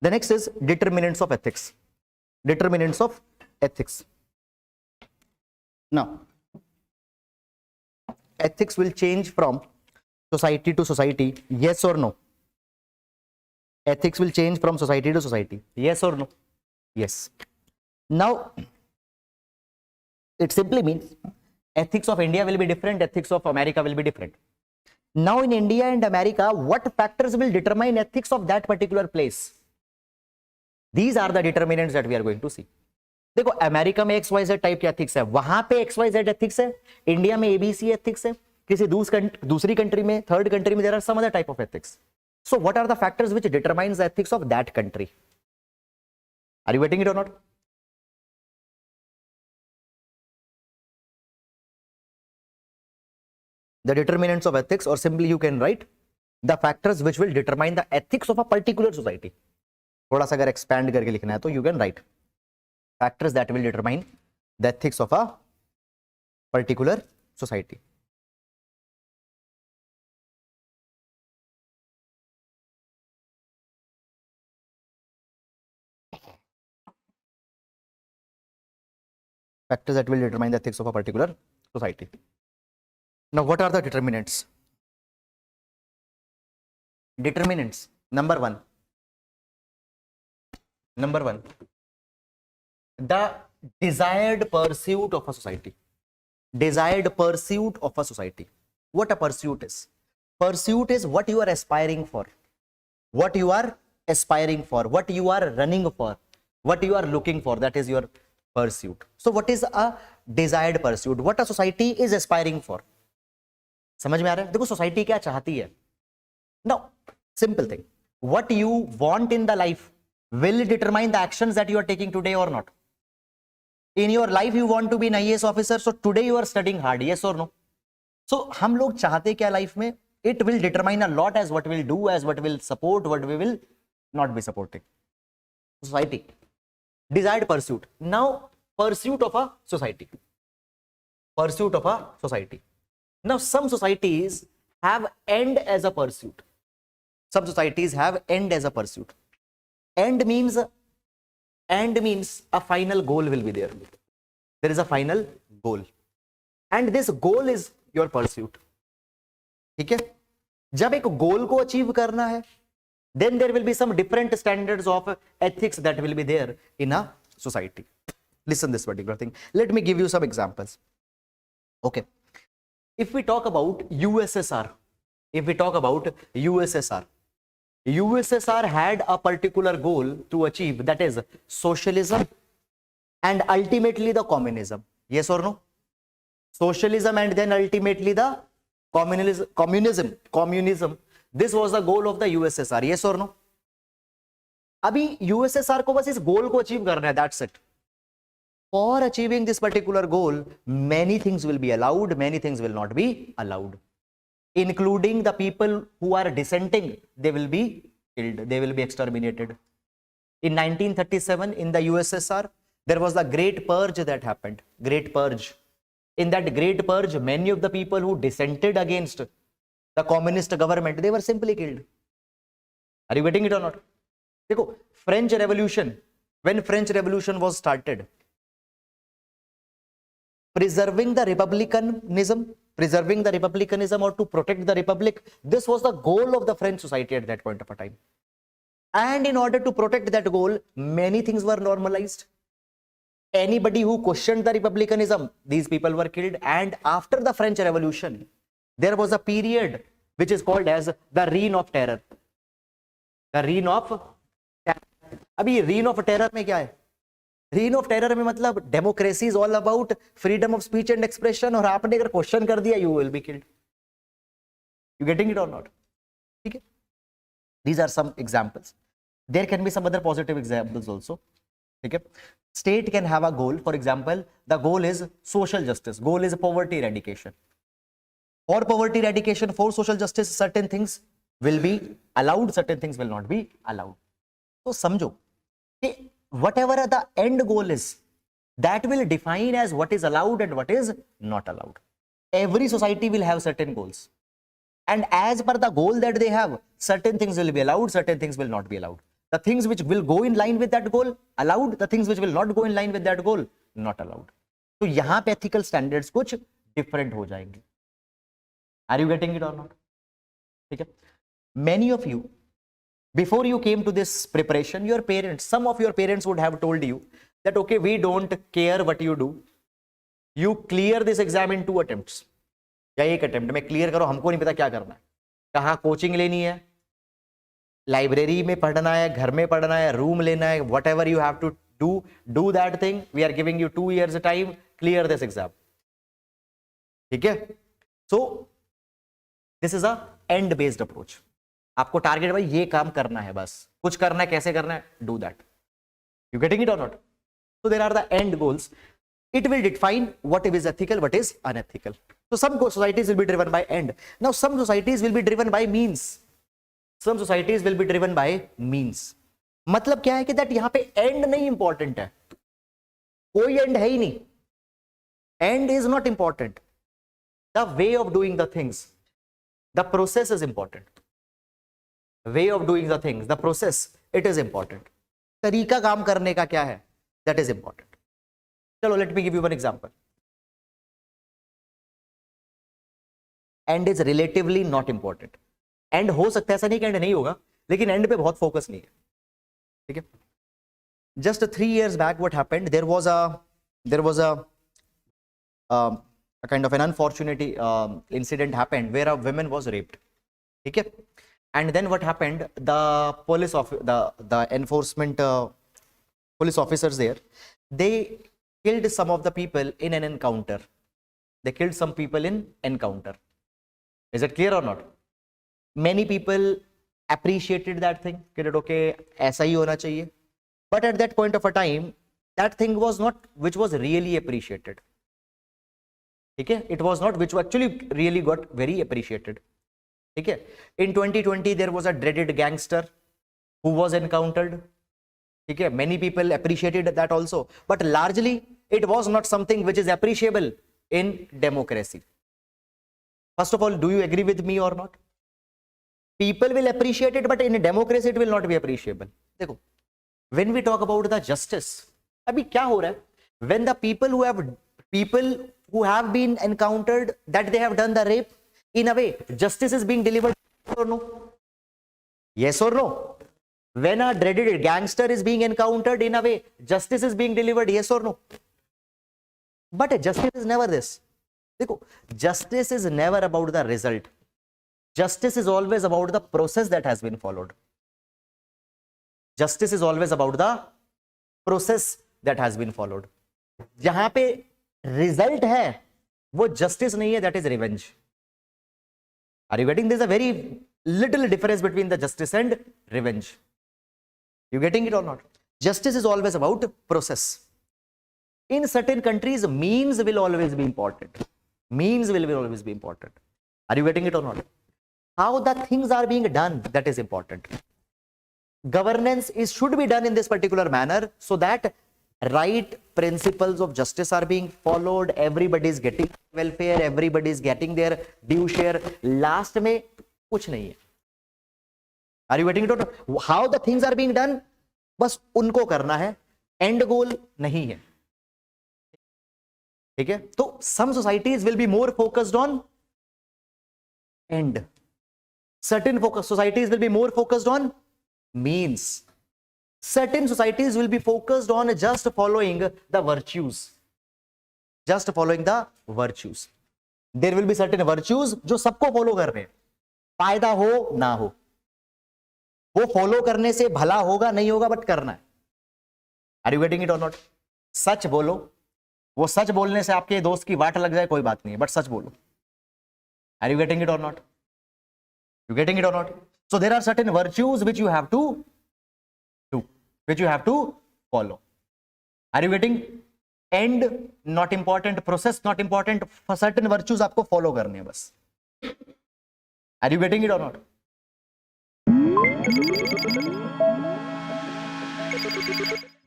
The next is determinants of ethics. Determinants of ethics. Now, ethics will change from society to society, yes or no? Ethics will change from society to society, yes or no? Yes. Now, it simply means ethics of India will be different, ethics of America will be different. Now, in India and America, what factors will determine ethics of that particular place? These are the determinants that we are going to see. देखो, America में XYZ type के ethics है, वहां पे XYZ ethics है, India में ABC ethics है, किसी दूसरी कंट्री में, थर्ड कंट्री में, there are some other type of ethics. So what are the factors which determines the ethics of that country? Are you getting it or not? The determinants of ethics, or simply you can write the factors which will determine the ethics of a particular society. थोड़ा सा अगर expand करके लिखना है तो you can write factors that will determine the ethics of a particular society. Factors that will determine the ethics of a particular society. Now, what are the determinants? Determinants. Number one, the desired pursuit of a society. Desired pursuit of a society. What a pursuit is? Pursuit is what you are aspiring for. What you are aspiring for. What you are running for. What you are looking for. That is your pursuit. So, what is a desired pursuit? What a society is aspiring for. समझ में आ रहा है? देखो society क्या चाहती है. Now, simple thing. What you want in the life will determine the actions that you are taking today or not. In your life you want to be an IAS officer, so today you are studying hard, yes or no? So हम लोग चाहते क्या life में? It will determine a lot as what we'll do, as what will support, what we will not be supporting. Society. Desired pursuit. Now, pursuit of a society. Pursuit of a society. Now, some societies have end as a pursuit. Some societies have end as a pursuit. End means a final goal will be there. There is a final goal. And this goal is your pursuit. ठीक है? जब एक गोल को achieve करना है, then there will be some different standards of ethics that will be there in a society. Listen this particular thing. Let me give you some examples. Okay. If we talk about USSR, USSR had a particular goal to achieve, that is socialism and ultimately the communism. Yes or no? Socialism and then ultimately the communism. This was the goal of the USSR. Yes or no? अभी USSR को बस इस गोल को achieve करना है, that's it. For achieving this particular goal, many things will be allowed, many things will not be allowed. Including the people who are dissenting, they will be killed, they will be exterminated. In 1937, in the USSR, there was the Great Purge that happened. Great Purge. In that Great Purge, many of the people who dissented against the communist government, they were simply killed. Are you getting it or not? देखो, French Revolution, when French Revolution was started, preserving the republicanism or to protect the republic, this was the goal of the French society at that point of a time. And in order to protect that goal, many things were normalized. Anybody who questioned the republicanism, these people were killed. And after the French Revolution, there was a period which is called as the Reign of Terror. The Reign of Terror. अभी Reign of Terror में क्या है? Reign of Terror में मतलब democracy is all about freedom of speech and expression, और आपने अगर question कर दिया, you will be killed. You getting it or not? ठीक है? These are some examples. There can be some other positive examples also. ठीक है? State can have a goal. For example, the goal is social justice. Goal is poverty eradication. For poverty eradication, for social justice, certain things will be allowed, certain things will not be allowed. So समझो कि whatever the end goal is, that will define as what is allowed and what is not allowed. Every society will have certain goals, and as per the goal that they have, certain things will be allowed, certain things will not be allowed. The things which will go in line with that goal allowed, the things which will not go in line with that goal not allowed. तो यहां पे ethical standards कुछ different हो जाएंगे. Are you getting it or not? ठीक है. Many of you, before you came to this preparation, your parents, some of your parents would have told you that okay, we don't care what you do, you clear this exam in 2 attempts. या एक attempt में clear करो, हमको नहीं पता क्या करना है, कहाँ कोचिंग लेनी है, लाइब्रेरी में पढ़ना है, घर में पढ़ना है, रूम लेना है, whatever you have to do that thing. We are giving you 2 years time, clear this exam. ठीक है. So this is a end based approach. आपको टारगेट भाई ये काम करना है, बस कुछ करना है, कैसे करना है, do that. You getting it or not? So there are the end goals. It will define what is ethical, what is unethical. So some societies will be driven by end. Now some societies will be driven by means. Some societies will be driven by means. मतलब क्या है कि that यहाँ पे end नहीं important है, कोई end है ही नहीं. End is not important. The way of doing the things, the process is important. Way of doing the things, the process, it is important. तरीका काम करने का क्या है, that is important. चलो let me give you one example. And is relatively not important. And हो सकता है, ऐसा नहीं कि एंड नहीं होगा, लेकिन एंड पे बहुत फोकस नहीं है. ठीक है. Just 3 years back what happened, there was a kind of an unfortunate incident happened where a woman was raped. ठीक है. And then what happened, the police of the enforcement police officers there, they killed some of the people in an encounter. They killed some people in encounter. Is it clear or not? Many people appreciated that thing. That okay, ऐसा ही होना चाहिए. But at that point of a time, that thing was not which was really appreciated. ठीक है? It was not which actually really got very appreciated. ठीक है? In 2020, there was a dreaded gangster who was encountered. ठीक है. Many people appreciated that also, but largely it was not something which is appreciable in democracy. First of all, do you agree with me or not? People will appreciate it, but in democracy it will not be appreciable. देखो, when we talk about the justice, अभी क्या हो रहा है? When the people who have been encountered that they have done the rape, in a way, justice is being delivered or no? Yes or no? When a dreaded gangster is being encountered, in a way, justice is being delivered, yes or no? But justice is never this. देखो, justice is never about the result. Justice is always about the process that has been followed. Justice is always about the process that has been followed. जहां पे result है, वो justice नहीं है, that is revenge. Are you getting? There's a very little difference between the justice and revenge. You getting it or not? Justice is always about process. In certain countries, means will always be important. Means will always be important. Are you getting it or not? How the things are being done, that is important. Governance should be done in this particular manner so that right principles of justice are being followed. Everybody is getting welfare. Everybody is getting their due share. Last में कुछ नहीं है. Are you getting it or not? How the things are being done, बस उनको करना है, and गोल नहीं है. ठीक है. तो some societies will be more focused on end. Certain societies will be more focused on means. Certain societies will be focused on just following the virtues. Just following the virtues. There will be certain virtues जो सबको follow कर रहे हैं, फायदा हो ना हो, वो फॉलो करने से भला होगा नहीं होगा, बट करना है. Are you getting it or not? सच बोलो, वो सच बोलने से आपके दोस्त की वाट लग जाए कोई बात नहीं है, बट सच बोलो. Are you getting it or not? You getting it or not? So there are certain virtues which you have to do, which you have to follow. Are you getting? And not important, process not important, certain virtues आपको follow करने हैं बस. Are you getting it or not? Thank you.